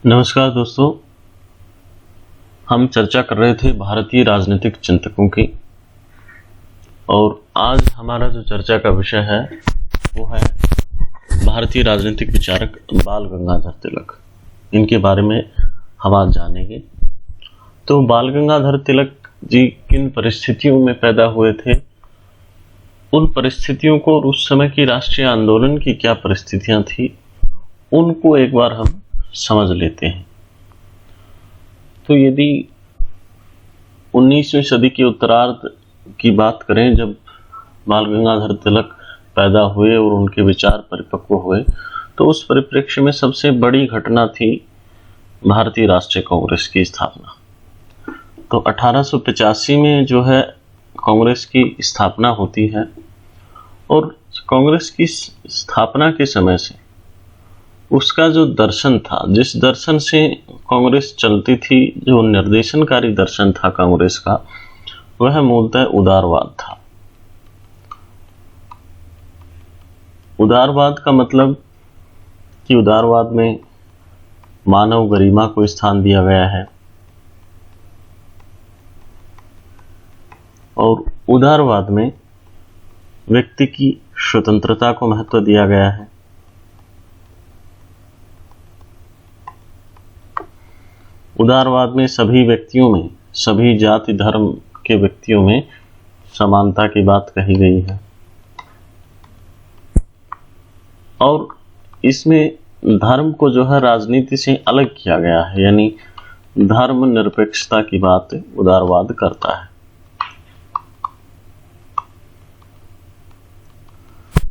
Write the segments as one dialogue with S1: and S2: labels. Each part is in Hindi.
S1: नमस्कार दोस्तों, हम चर्चा कर रहे थे भारतीय राजनीतिक चिंतकों की। और आज हमारा जो चर्चा का विषय है वो है भारतीय राजनीतिक विचारक बाल गंगाधर तिलक। इनके बारे में हम आज जानेंगे। तो बाल गंगाधर तिलक जी किन परिस्थितियों में पैदा हुए थे, उन परिस्थितियों को और उस समय की राष्ट्रीय आंदोलन की क्या परिस्थितियां थी, उनको एक बार हम समझ लेते हैं। तो यदि 19वीं सदी के उत्तरार्ध की बात करें, जब बाल गंगाधर तिलक पैदा हुए और उनके विचार परिपक्व हुए, तो उस परिप्रेक्ष्य में सबसे बड़ी घटना थी भारतीय राष्ट्रीय कांग्रेस की स्थापना। तो 1885 में जो है कांग्रेस की स्थापना होती है। और कांग्रेस की स्थापना के समय से उसका जो दर्शन था, जिस दर्शन से कांग्रेस चलती थी, जो निर्देशनकारी दर्शन था कांग्रेस का, वह मूलतः उदारवाद था। उदारवाद का मतलब कि उदारवाद में मानव गरिमा को स्थान दिया गया है और उदारवाद में व्यक्ति की स्वतंत्रता को महत्व दिया गया है। उदारवाद में सभी व्यक्तियों में, सभी जाति धर्म के व्यक्तियों में समानता की बात कही गई है। और इसमें धर्म को जो है राजनीति से अलग किया गया है, यानी धर्म निरपेक्षता की बात उदारवाद करता है।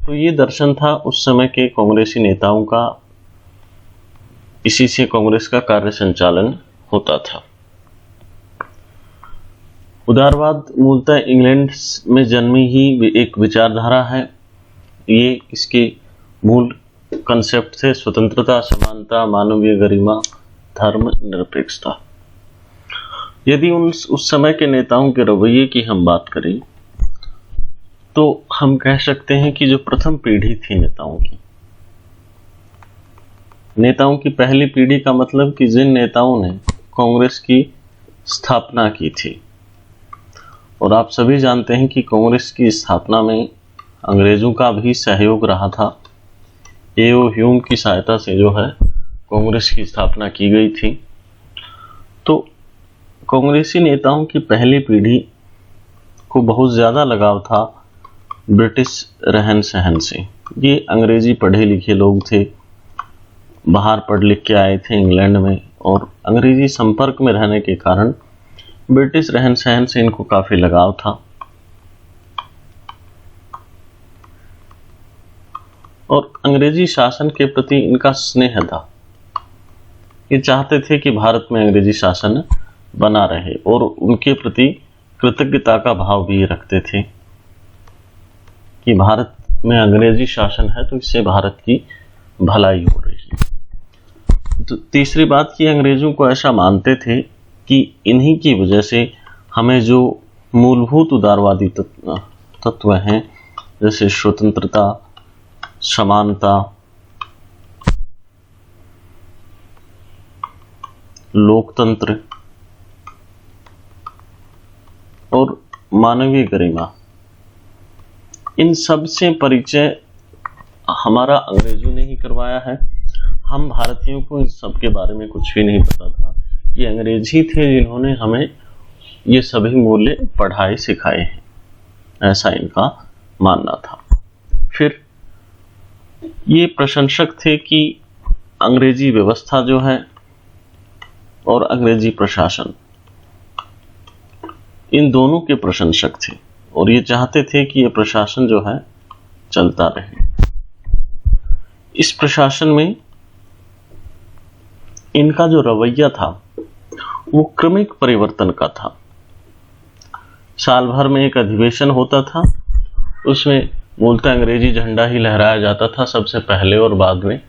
S1: तो ये दर्शन था उस समय के कांग्रेसी नेताओं का। इसी से कांग्रेस का कार्य संचालन होता था। उदारवाद मूलतः इंग्लैंड में जन्मी ही एक विचारधारा है। ये इसके मूल कंसेप्ट थे स्वतंत्रता, समानता, मानवीय गरिमा, धर्म निरपेक्षता। यदि उस समय के नेताओं के रवैये की हम बात करें तो हम कह सकते हैं कि जो प्रथम पीढ़ी थी नेताओं की पहली पीढ़ी का मतलब कि जिन नेताओं ने कांग्रेस की स्थापना की थी। और आप सभी जानते हैं कि कांग्रेस की स्थापना में अंग्रेजों का भी सहयोग रहा था। ए.ओ. ह्यूम की सहायता से जो है कांग्रेस की स्थापना की गई थी। तो कांग्रेसी नेताओं की पहली पीढ़ी को बहुत ज़्यादा लगाव था ब्रिटिश रहन सहन से। ये अंग्रेजी पढ़े लिखे लोग थे, बाहर पढ़ लिख के आए थे इंग्लैंड में, और अंग्रेजी संपर्क में रहने के कारण ब्रिटिश रहन सहन से इनको काफी लगाव था। और अंग्रेजी शासन के प्रति इनका स्नेह था। ये चाहते थे कि भारत में अंग्रेजी शासन बना रहे और उनके प्रति कृतज्ञता का भाव भी रखते थे कि भारत में अंग्रेजी शासन है तो इससे भारत की भलाई हो रही है। तो तीसरी बात कि अंग्रेजों को ऐसा मानते थे कि इन्हीं की वजह से हमें जो मूलभूत उदारवादी तत्व हैं, जैसे स्वतंत्रता, समानता, लोकतंत्र और मानवीय गरिमा, इन सब से परिचय हमारा अंग्रेजों ने ही करवाया है। हम भारतीयों को इन सब के बारे में कुछ भी नहीं पता था। ये अंग्रेज ही थे जिन्होंने हमें ये सभी मूल्य पढ़ाए सिखाए हैं, ऐसा इनका मानना था। फिर ये प्रशंसक थे कि अंग्रेजी व्यवस्था जो है और अंग्रेजी प्रशासन, इन दोनों के प्रशंसक थे और ये चाहते थे कि ये प्रशासन जो है चलता रहे। इस प्रशासन में इनका जो रवैया था वो क्रमिक परिवर्तन का था। साल भर में एक अधिवेशन होता था, उसमें मूलतः अंग्रेजी झंडा ही लहराया जाता था सबसे पहले और बाद में,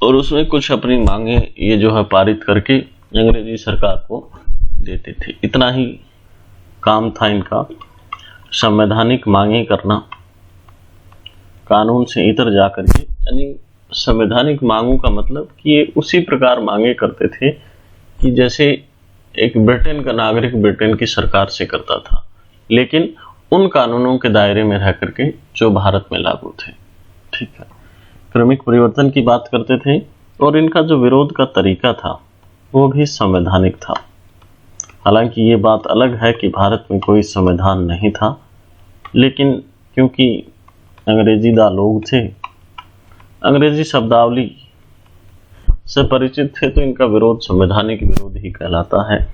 S1: और उसमें कुछ अपनी मांगे ये जो है पारित करके अंग्रेजी सरकार को देते थे। इतना ही काम था इनका, संवैधानिक मांगे करना, कानून से इतर जाकर के, यानी संवैधानिक मांगों का मतलब कि ये उसी प्रकार मांगे करते थे कि जैसे एक ब्रिटेन का नागरिक ब्रिटेन की सरकार से करता था, लेकिन उन कानूनों के दायरे में रह करके जो भारत में लागू थे। ठीक है, क्रमिक परिवर्तन की बात करते थे और इनका जो विरोध का तरीका था वो भी संवैधानिक था। हालांकि ये बात अलग है कि भारत में कोई संविधान नहीं था, लेकिन क्योंकि अंग्रेजीदा लोग थे, अंग्रेजी शब्दावली से परिचित थे, तो इनका विरोध संवैधानिक विरोध ही कहलाता है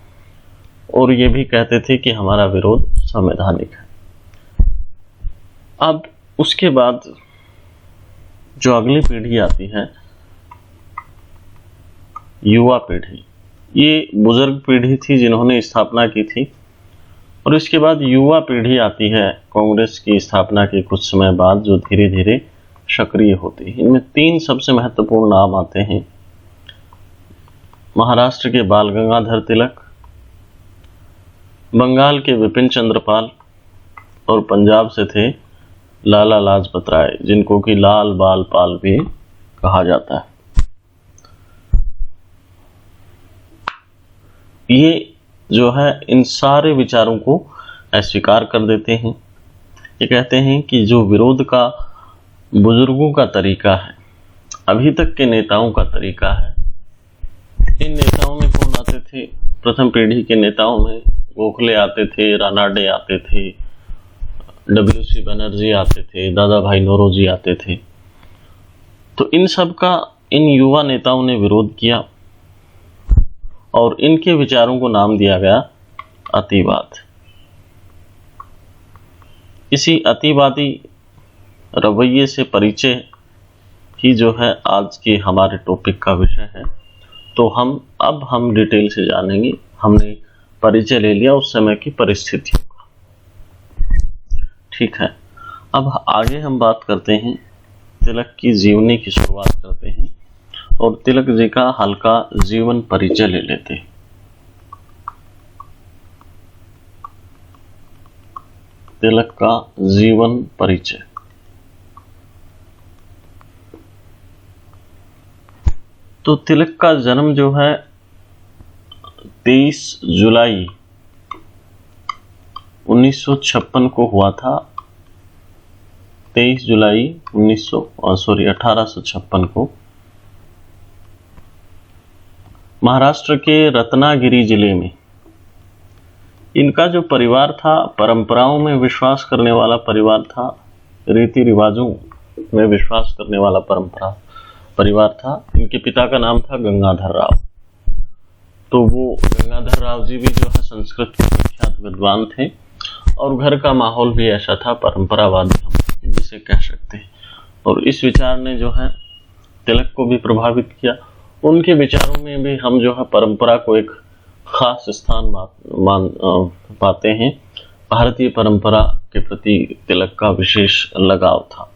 S1: और ये भी कहते थे कि हमारा विरोध संवैधानिक है। अब उसके बाद जो अगली पीढ़ी आती है, युवा पीढ़ी, ये बुजुर्ग पीढ़ी थी जिन्होंने स्थापना की थी, और इसके बाद युवा पीढ़ी आती है कांग्रेस की स्थापना के कुछ समय बाद, जो धीरे धीरे सक्रिय होती है। इनमें 3 सबसे महत्वपूर्ण नाम आते हैं। महाराष्ट्र के बाल गंगाधर तिलक, बंगाल के विपिन चंद्र पाल और पंजाब से थे लाला लाजपत राय, जिनको कि लाल बाल पाल भी कहा जाता है। ये जो है इन सारे विचारों को अस्वीकार कर देते हैं। ये कहते हैं कि जो विरोध का बुजुर्गों का तरीका है, अभी तक के नेताओं का तरीका है। इन नेताओं में कौन आते थे? प्रथम पीढ़ी के नेताओं में गोखले आते थे, रानाडे आते थे, WC बनर्जी आते थे, दादा भाई नौरोजी आते थे। तो इन सब का इन युवा नेताओं ने विरोध किया और इनके विचारों को नाम दिया गया अतिवाद। इसी अतिवादी रवैये से परिचय ही जो है आज के हमारे टॉपिक का विषय है। तो अब हम डिटेल से जानेंगे। हमने परिचय ले लिया उस समय की परिस्थितियों का। ठीक है, अब आगे हम बात करते हैं, तिलक की जीवनी की शुरुआत करते हैं और तिलक जी का हल्का जीवन परिचय ले लेते हैं। तिलक का जीवन परिचय। तो तिलक का जन्म जो है 23 जुलाई 1956 को हुआ था। 23 जुलाई 1856 को महाराष्ट्र के रत्नागिरी जिले में। इनका जो परिवार था, परंपराओं में विश्वास करने वाला परिवार था, रीति रिवाजों में विश्वास करने वाला परिवार था। इनके पिता का नाम था गंगाधर राव। तो वो गंगाधर राव जी भी जो है संस्कृत के प्रख्यात विद्वान थे और घर का माहौल भी ऐसा था, परंपरावादी हम जिसे कह सकते हैं। और इस विचार ने जो है तिलक को भी प्रभावित किया। उनके विचारों में भी हम जो है परंपरा को एक खास स्थान पाते हैं। भारतीय परंपरा के प्रति तिलक का विशेष लगाव था।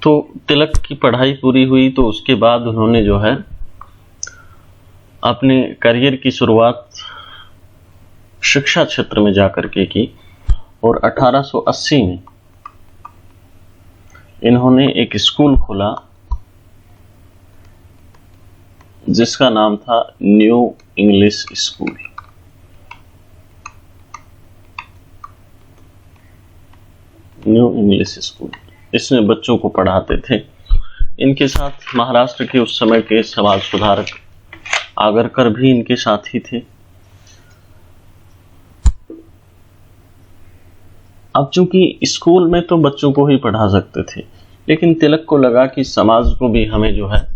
S1: तो तिलक की पढ़ाई पूरी हुई तो उसके बाद उन्होंने जो है अपने करियर की शुरुआत शिक्षा क्षेत्र में जाकर के की और 1880 में इन्होंने एक स्कूल खोला जिसका नाम था new English school. New English school, इसमें बच्चों को पढ़ाते थे। इनके साथ महाराष्ट्र के उस समय के समाज सुधारक आगरकर भी इनके साथ ही थे। अब चूंकि स्कूल में तो बच्चों को ही पढ़ा सकते थे, लेकिन तिलक को लगा कि समाज को भी हमें जो है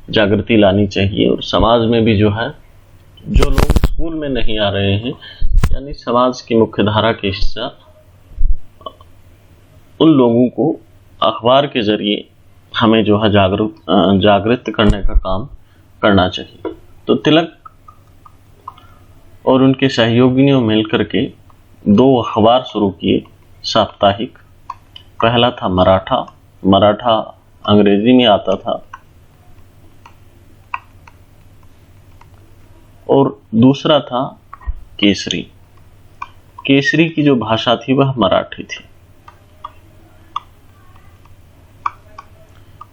S1: जागृति लानी चाहिए और समाज में भी जो है जो लोग स्कूल में नहीं आ रहे हैं, यानी समाज की मुख्य धारा के हिस्सा, उन लोगों को अखबार के जरिए हमें जो है जागृत करने का काम करना चाहिए। तो तिलक और उनके सहयोगियों मिलकर के 2 अखबार शुरू किए साप्ताहिक। पहला था मराठा अंग्रेजी में आता था और दूसरा था केसरी। केसरी की जो भाषा थी वह मराठी थी।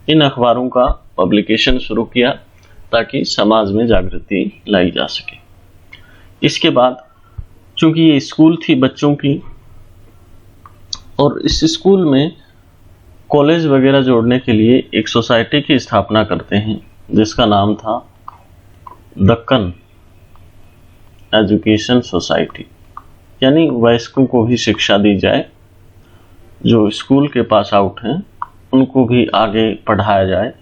S1: इन अखबारों का पब्लिकेशन शुरू किया ताकि समाज में जागृति लाई जा सके। इसके बाद चूंकि ये स्कूल थी बच्चों की, और इस स्कूल में कॉलेज वगैरह जोड़ने के लिए एक सोसाइटी की स्थापना करते हैं जिसका नाम था दक्कन एजुकेशन सोसाइटी, यानी वयस्कों को भी शिक्षा दी जाए, जो स्कूल के पास आउट हैं उनको भी आगे पढ़ाया जाए।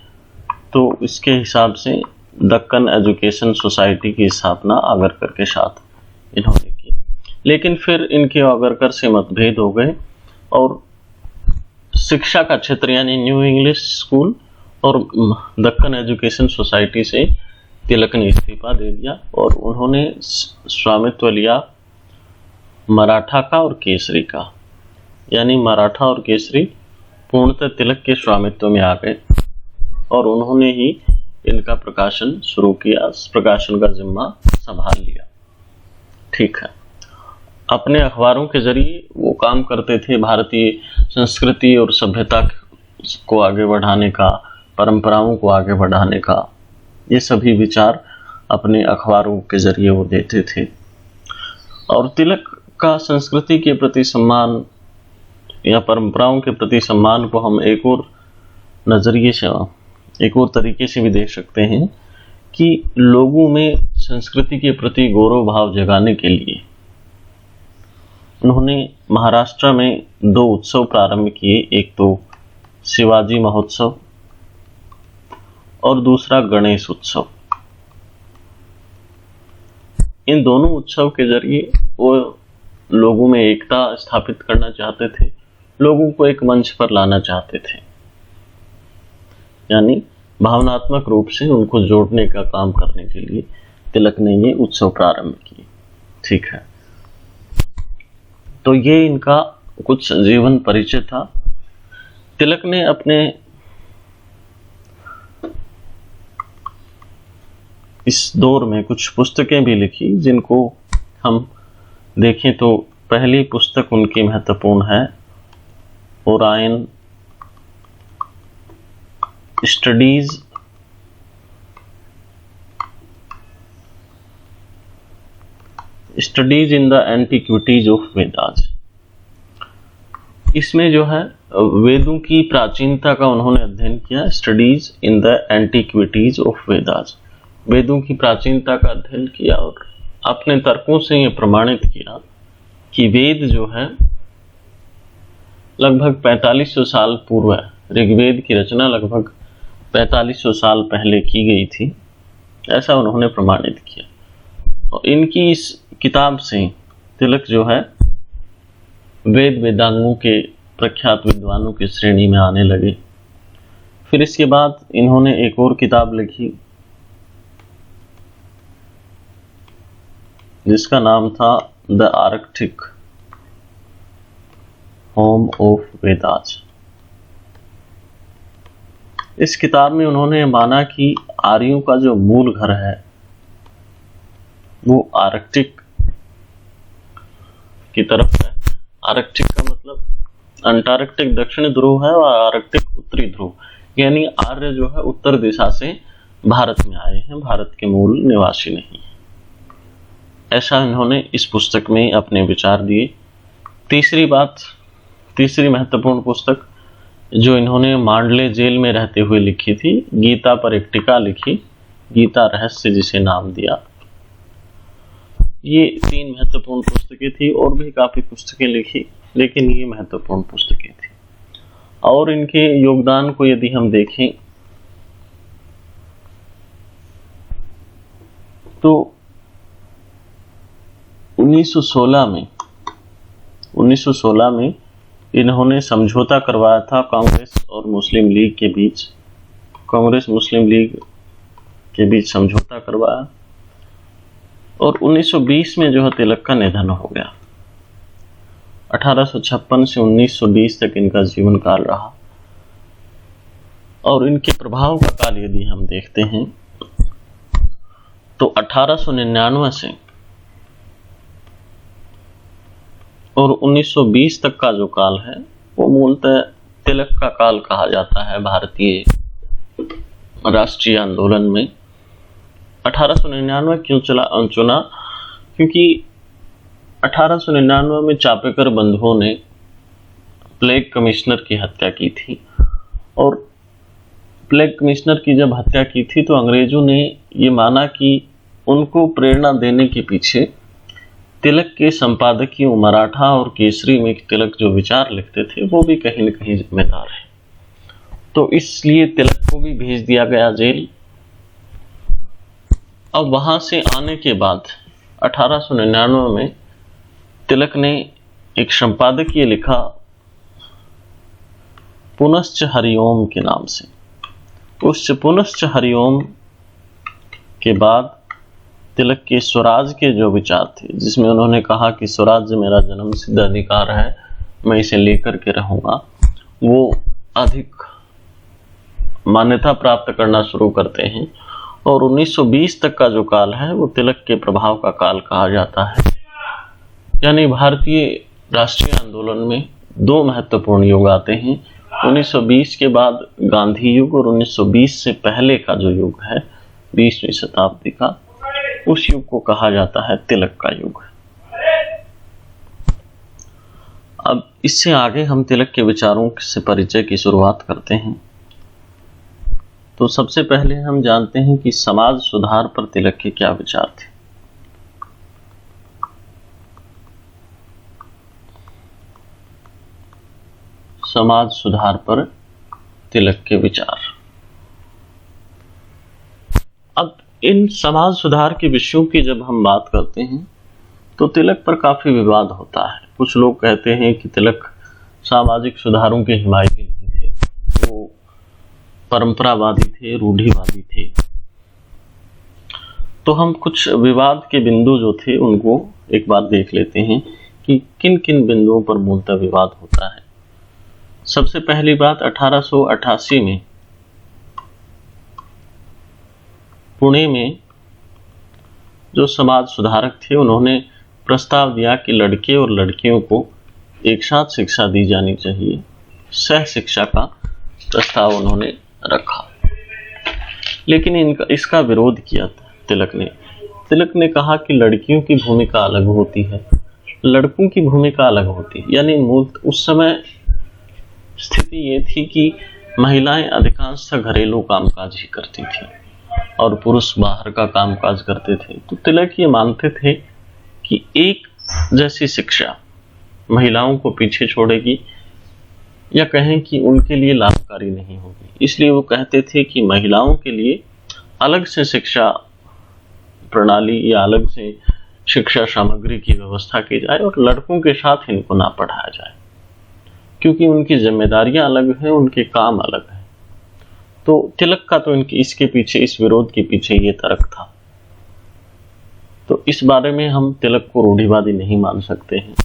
S1: तो इसके हिसाब से दक्कन एजुकेशन सोसाइटी की स्थापना आगरकर के साथ इन्होंने की। लेकिन फिर इनके आगरकर से मतभेद हो गए और शिक्षा का क्षेत्र यानी न्यू इंग्लिश स्कूल और दक्कन एजुकेशन सोसाइटी से तिलक ने इस्तीफा दे दिया और उन्होंने स्वामित्व लिया मराठा का और केसरी का, यानी मराठा और केसरी पूर्णतः तिलक के स्वामित्व में आ गए और उन्होंने ही इनका प्रकाशन शुरू किया, प्रकाशन का जिम्मा संभाल लिया। ठीक है, अपने अखबारों के जरिए वो काम करते थे भारतीय संस्कृति और सभ्यता को आगे बढ़ाने का, परंपराओं को आगे बढ़ाने का, ये सभी विचार अपने अखबारों के जरिए वो देते थे। और तिलक का संस्कृति के प्रति सम्मान या परंपराओं के प्रति सम्मान को हम एक और नजरिए से, एक और तरीके से भी देख सकते हैं कि लोगों में संस्कृति के प्रति गौरव भाव जगाने के लिए उन्होंने महाराष्ट्र में 2 उत्सव प्रारंभ किए, एक तो शिवाजी महोत्सव और दूसरा गणेश उत्सव। इन दोनों उत्सव के जरिए वो लोगों में एकता स्थापित करना चाहते थे, लोगों को एक मंच पर लाना चाहते थे, यानी भावनात्मक रूप से उनको जोड़ने का काम करने के लिए तिलक ने ये उत्सव प्रारंभ किए। ठीक है, तो ये इनका कुछ जीवन परिचय था। तिलक ने अपने इस दौर में कुछ पुस्तकें भी लिखी जिनको हम देखें तो पहली पुस्तक उनकी महत्वपूर्ण है Orion studies in the antiquities of Vedas. इसमें जो है वेदों की प्राचीनता का उन्होंने अध्ययन किया। Studies in the antiquities of Vedas, वेदों की प्राचीनता का अध्ययन किया और अपने तर्कों से ये प्रमाणित किया कि वेद जो है लगभग 4500 साल पूर्व, ऋग्वेद की रचना लगभग 4500 साल पहले की गई थी, ऐसा उन्होंने प्रमाणित किया। और इनकी इस किताब से तिलक जो है वेद वेदांगों के प्रख्यात विद्वानों की श्रेणी में आने लगे। फिर इसके बाद इन्होंने एक और किताब लिखी जिसका नाम था the Arctic home of Vedas. इस किताब में उन्होंने माना कि आर्यों का जो मूल घर है वो आर्कटिक की तरफ है। आर्कटिक का मतलब अंटार्कटिक दक्षिणी ध्रुव है और आर्कटिक उत्तरी ध्रुव, यानी आर्य जो है उत्तर दिशा से भारत में आए हैं, भारत के मूल निवासी नहीं है। ऐसा इन्होंने इस पुस्तक में अपने विचार दिए। तीसरी महत्वपूर्ण पुस्तक जो इन्होंने मांडले जेल में रहते हुए लिखी थी, गीता पर एक टीका लिखी, गीता रहस्य जिसे नाम दिया। ये 3 महत्वपूर्ण पुस्तकें थी, और भी काफी पुस्तकें लिखी, लेकिन ये महत्वपूर्ण पुस्तकें थी। और इनके योगदान को यदि हम देखें तो 1916 में इन्होंने समझौता करवाया था कांग्रेस और मुस्लिम लीग के बीच। कांग्रेस मुस्लिम लीग के बीच समझौता करवाया और 1920 में जो है तिलक का निधन हो गया। 1856 से 1920 तक इनका जीवन काल रहा। और इनके प्रभाव का काल यदि हम देखते हैं तो 1899 से और 1920 तक का जो काल है वो मूलतः तिलक का काल कहा जाता है भारतीय राष्ट्रीय आंदोलन में 1899 क्यों चुना? क्योंकि 1899 में चापेकर बंधुओं ने प्लेग कमिश्नर की हत्या की थी, और प्लेग कमिश्नर की जब हत्या की थी तो अंग्रेजों ने ये माना कि उनको प्रेरणा देने के पीछे तिलक के संपादकीय मराठा और केसरी में तिलक जो विचार लिखते थे वो भी कहीं न कहीं जिम्मेदार है। तो इसलिए तिलक को भी भेज दिया गया जेल। अब वहां से आने के बाद 1899 में तिलक ने एक संपादकीय लिखा पुनश्च हरिओम के नाम से। उस पुनश्च हरिओम के बाद तिलक के स्वराज के जो विचार थे, जिसमें उन्होंने कहा कि स्वराज्य मेरा जन्मसिद्ध अधिकार है, मैं इसे लेकर के रहूंगा, वो अधिक मान्यता प्राप्त करना शुरू करते हैं। और 1920 तक का जो काल है वो तिलक के प्रभाव का काल कहा जाता है। यानी भारतीय राष्ट्रीय आंदोलन में दो महत्वपूर्ण युग आते हैं, 1920 के बाद गांधी युग, और 1920 से पहले का जो युग है 20वीं शताब्दी का, उस युग को कहा जाता है तिलक का युग। अब इससे आगे हम तिलक के विचारों से परिचय की शुरुआत करते हैं। तो सबसे पहले हम जानते हैं कि समाज सुधार पर तिलक के क्या विचार थे। समाज सुधार पर तिलक के विचार। अब इन समाज सुधार के विषयों की जब हम बात करते हैं तो तिलक पर काफी विवाद होता है। कुछ लोग कहते हैं कि तिलक सामाजिक सुधारों के हिमायती नहीं थे, वो परंपरावादी थे, रूढ़िवादी थे। तो हम कुछ विवाद के बिंदु जो थे उनको एक बार देख लेते हैं कि किन किन बिंदुओं पर मूलतः विवाद होता है। सबसे पहली बात, 1888 में पुणे में जो समाज सुधारक थे उन्होंने प्रस्ताव दिया कि लड़के और लड़कियों को एक साथ शिक्षा दी जानी चाहिए। सह शिक्षा का प्रस्ताव उन्होंने रखा, लेकिन इसका विरोध किया तिलक ने। तिलक ने कहा कि लड़कियों की भूमिका अलग होती है, लड़कों की भूमिका अलग होती है। यानी मूल उस समय स्थिति ये थी कि महिलाएं अधिकांशतः घरेलू कामकाज ही करती थी और पुरुष बाहर का कामकाज करते थे। तो तिलक ये मानते थे कि एक जैसी शिक्षा महिलाओं को पीछे छोड़ेगी या कहें कि उनके लिए लाभकारी नहीं होगी। इसलिए वो कहते थे कि महिलाओं के लिए अलग से शिक्षा प्रणाली या अलग से शिक्षा सामग्री की व्यवस्था की जाए और लड़कों के साथ इनको ना पढ़ाया जाए, क्योंकि उनकी जिम्मेदारियां अलग हैं, उनके काम अलग हैं। तो तिलक का तो इसके पीछे, इस विरोध के पीछे ये तर्क था। तो इस बारे में हम तिलक को रूढ़िवादी नहीं मान सकते हैं।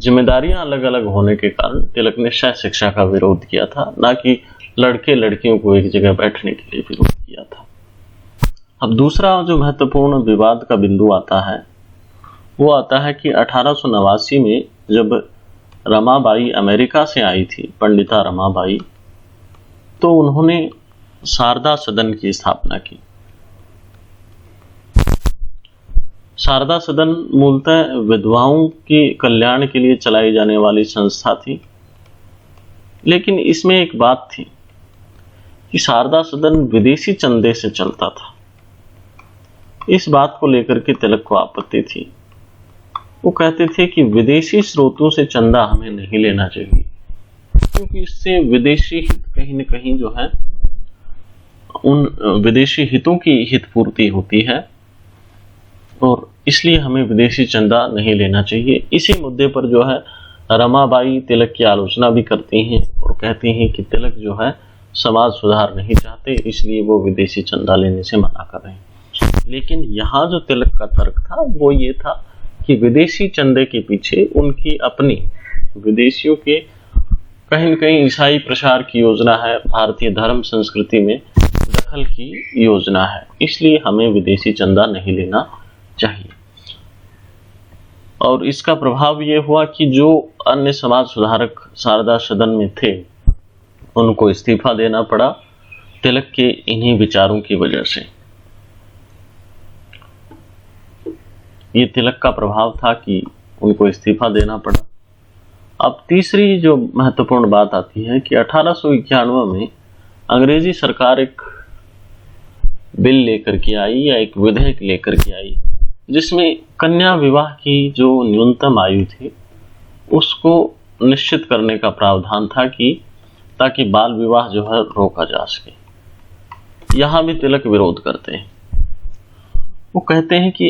S1: जिम्मेदारियां अलग अलग होने के कारण तिलक ने सह शिक्षा का विरोध किया था, ना कि लड़के लड़कियों को एक जगह बैठने के लिए विरोध किया था। अब दूसरा जो महत्वपूर्ण विवाद का बिंदु आता है वो आता है कि 1889 में जब रमाबाई अमेरिका से आई थी, पंडिता रमाबाई, तो उन्होंने शारदा सदन की स्थापना की। शारदा सदन मूलतः विधवाओं के कल्याण के लिए चलाई जाने वाली संस्था थी, लेकिन इसमें एक बात थी कि शारदा सदन विदेशी चंदे से चलता था। इस बात को लेकर के तिलक को आपत्ति थी। वो कहते थे कि विदेशी स्रोतों से चंदा हमें नहीं लेना चाहिए, क्योंकि इससे विदेशी हित कहीं न कहीं जो है उन विदेशी हितों की हित पूर्ति होती है, और इसलिए हमें विदेशी चंदा नहीं लेना चाहिए। इसी मुद्दे पर जो है रमाबाई तिलक की आलोचना भी करती हैं और कहती हैं कि तिलक जो है समाज सुधार नहीं चाहते, इसलिए वो विदेशी चंदा लेने से मना कर रहे हैं। लेकिन यहाँ जो तिलक का तर्क था वो ये था कि विदेशी चंदे के पीछे उनकी अपनी विदेशियों के कहीं न कहीं ईसाई प्रसार की योजना है, भारतीय धर्म संस्कृति में दखल की योजना है, इसलिए हमें विदेशी चंदा नहीं लेना चाहिए। और इसका प्रभाव ये हुआ कि जो अन्य समाज सुधारक शारदा सदन में थे उनको इस्तीफा देना पड़ा तिलक के इन्हीं विचारों की वजह से। ये तिलक का प्रभाव था कि उनको इस्तीफा देना पड़ा। अब तीसरी जो महत्वपूर्ण बात आती है कि 1891 में अंग्रेजी सरकार एक बिल लेकर के आई या एक विधेयक लेकर के आई जिसमें कन्या विवाह की जो न्यूनतम आयु थी उसको निश्चित करने का प्रावधान था कि ताकि बाल विवाह जो है रोका जा सके। यहाँ भी तिलक विरोध करते हैं। वो कहते हैं कि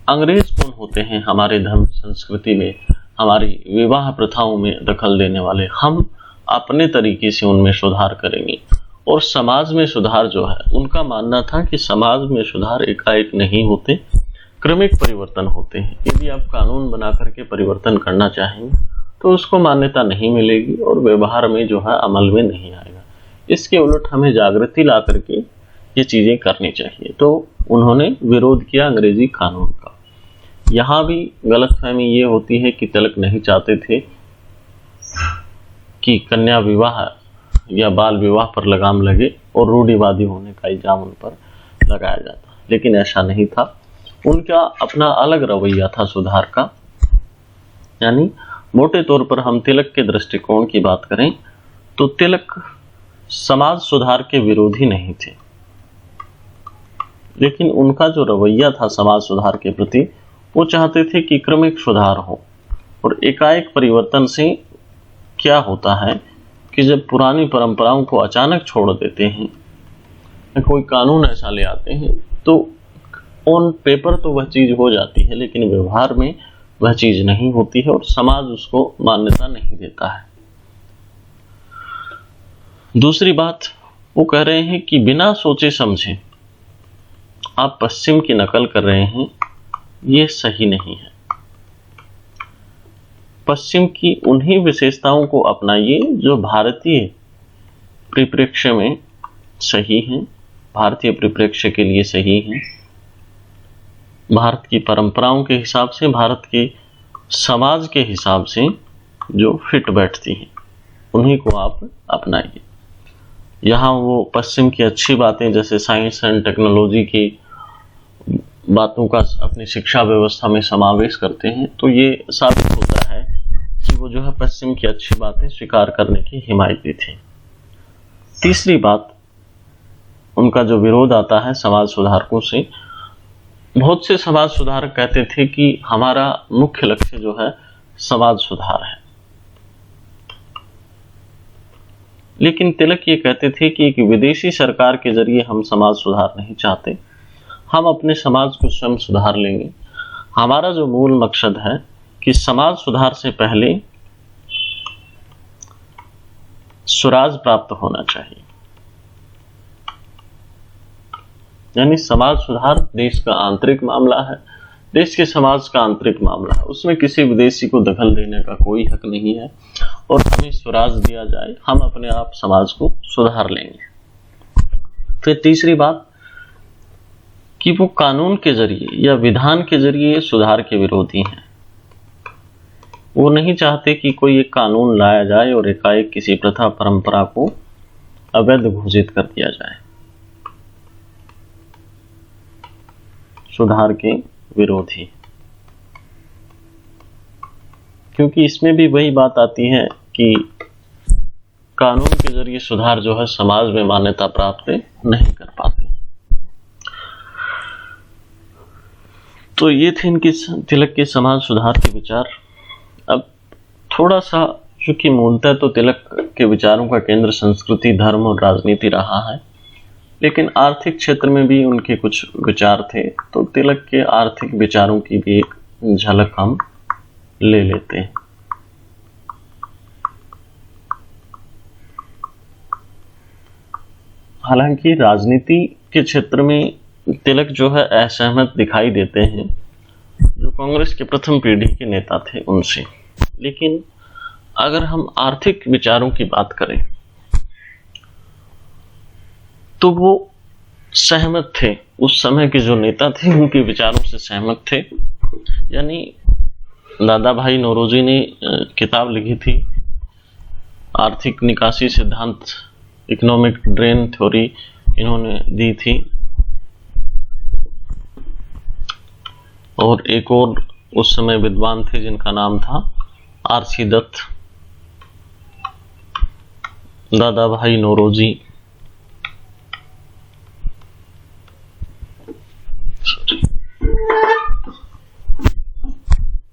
S1: अंग्रेज कौन होते हैं हमारे धर्म संस्कृति में, हमारी विवाह प्रथाओं में दखल देने वाले। हम अपने तरीके से उनमें सुधार करेंगे। और समाज में सुधार जो है, उनका मानना था कि समाज में सुधार एकाएक नहीं होते, क्रमिक परिवर्तन होते हैं। यदि आप कानून बना करके परिवर्तन करना चाहेंगे तो उसको मान्यता नहीं मिलेगी और व्यवहार में जो है अमल में नहीं आएगा। इसके उलट हमें जागृति ला करके ये चीजें करनी चाहिए। तो उन्होंने विरोध किया अंग्रेजी कानून का। यहाँ भी गलतफहमी ये होती है कि तिलक नहीं चाहते थे कि कन्या विवाह या बाल विवाह पर लगाम लगे और रूढ़िवादी होने का इल्जाम उन पर लगाया जाता, लेकिन ऐसा नहीं था। उनका अपना अलग रवैया था सुधार का। यानी मोटे तौर पर हम तिलक के दृष्टिकोण की बात करें तो तिलक समाज सुधार के विरोधी नहीं थे, लेकिन उनका जो रवैया था समाज सुधार के प्रति, वो चाहते थे कि क्रमिक सुधार हो। और एकाएक परिवर्तन से क्या होता है कि जब पुरानी परंपराओं को अचानक छोड़ देते हैं, कोई कानून ऐसा ले आते हैं, तो ऑन पेपर तो वह चीज हो जाती है लेकिन व्यवहार में वह चीज नहीं होती है और समाज उसको मान्यता नहीं देता है। दूसरी बात, वो कह रहे हैं कि बिना सोचे समझे आप पश्चिम की नकल कर रहे हैं, ये सही नहीं है। पश्चिम की उन्हीं विशेषताओं को अपनाइए जो भारतीय परिप्रेक्ष्य में सही हैं, भारतीय परिप्रेक्ष्य के लिए सही हैं, भारत की परंपराओं के हिसाब से, भारत के समाज के हिसाब से जो फिट बैठती हैं, उन्हीं को आप अपनाइए। यहाँ वो पश्चिम की अच्छी बातें जैसे साइंस एंड टेक्नोलॉजी की बातों का अपनी शिक्षा व्यवस्था में समावेश करते हैं, तो ये साबित होता है कि वो जो है पश्चिम की अच्छी बातें स्वीकार करने की हिमायती थे। तीसरी बात, उनका जो विरोध आता है समाज सुधारकों से, बहुत से समाज सुधारक कहते थे कि हमारा मुख्य लक्ष्य जो है समाज सुधार है, लेकिन तिलक ये कहते थे कि एक विदेशी सरकार के जरिए हम समाज सुधार नहीं चाहते, हम अपने समाज को स्वयं सुधार लेंगे। हमारा जो मूल मकसद है कि समाज सुधार से पहले स्वराज प्राप्त होना चाहिए। यानी समाज सुधार देश का आंतरिक मामला है, देश के समाज का आंतरिक मामला है, उसमें किसी विदेशी को दखल देने का कोई हक नहीं है और हमें स्वराज दिया जाए, हम अपने आप समाज को सुधार लेंगे। फिर तीसरी बात कि वो कानून के जरिए या विधान के जरिए सुधार के विरोधी हैं। वो नहीं चाहते कि कोई एक कानून लाया जाए और एकाएक किसी प्रथा परंपरा को अवैध घोषित कर दिया जाए। सुधार के विरोधी, क्योंकि इसमें भी वही बात आती है कि कानून के जरिए सुधार जो है समाज में मान्यता प्राप्त नहीं कर पाते। तो ये थे इनके तिलक के समाज सुधार के विचार। अब थोड़ा सा, चूंकि मूलतः तो तिलक के विचारों का केंद्र संस्कृति, धर्म और राजनीति रहा है, लेकिन आर्थिक क्षेत्र में भी उनके कुछ विचार थे, तो तिलक के आर्थिक विचारों की भी एक झलक हम ले लेते हैं। हालांकि राजनीति के क्षेत्र में तिलक जो है असहमत दिखाई देते हैं जो कांग्रेस के प्रथम पीढ़ी के नेता थे उनसे, लेकिन अगर हम आर्थिक विचारों की बात करें तो वो सहमत थे। उस समय के जो नेता थे उनके विचारों से सहमत थे। यानी दादा भाई नौरोजी ने किताब लिखी थी आर्थिक निकासी सिद्धांत, इकोनॉमिक ड्रेन थ्योरी, इन्होंने दी थी। और एक और उस समय विद्वान थे जिनका नाम था आरसी दत्त, दादा भाई नौरोजी,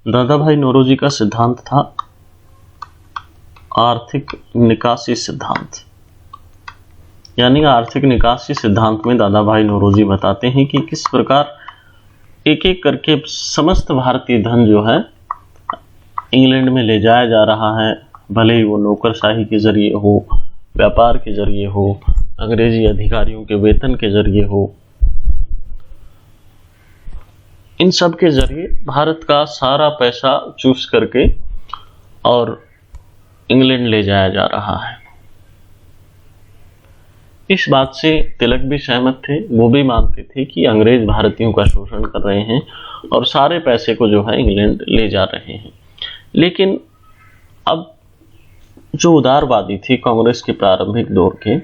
S1: दादा भाई नौरोजी का सिद्धांत था आर्थिक निकासी सिद्धांत। यानी आर्थिक निकासी सिद्धांत में दादा भाई नौरोजी बताते हैं कि किस प्रकार एक एक करके समस्त भारतीय धन जो है इंग्लैंड में ले जाया जा रहा है, भले ही वो नौकरशाही के जरिए हो, व्यापार के जरिए हो, अंग्रेजी अधिकारियों के वेतन के जरिए हो, इन सब के जरिए भारत का सारा पैसा चूस करके और इंग्लैंड ले जाया जा रहा है। इस बात से तिलक भी सहमत थे, वो भी मानते थे कि अंग्रेज भारतीयों का शोषण कर रहे हैं और सारे पैसे को जो है इंग्लैंड ले जा रहे हैं। लेकिन अब जो उदारवादी थी कांग्रेस के प्रारंभिक दौर के,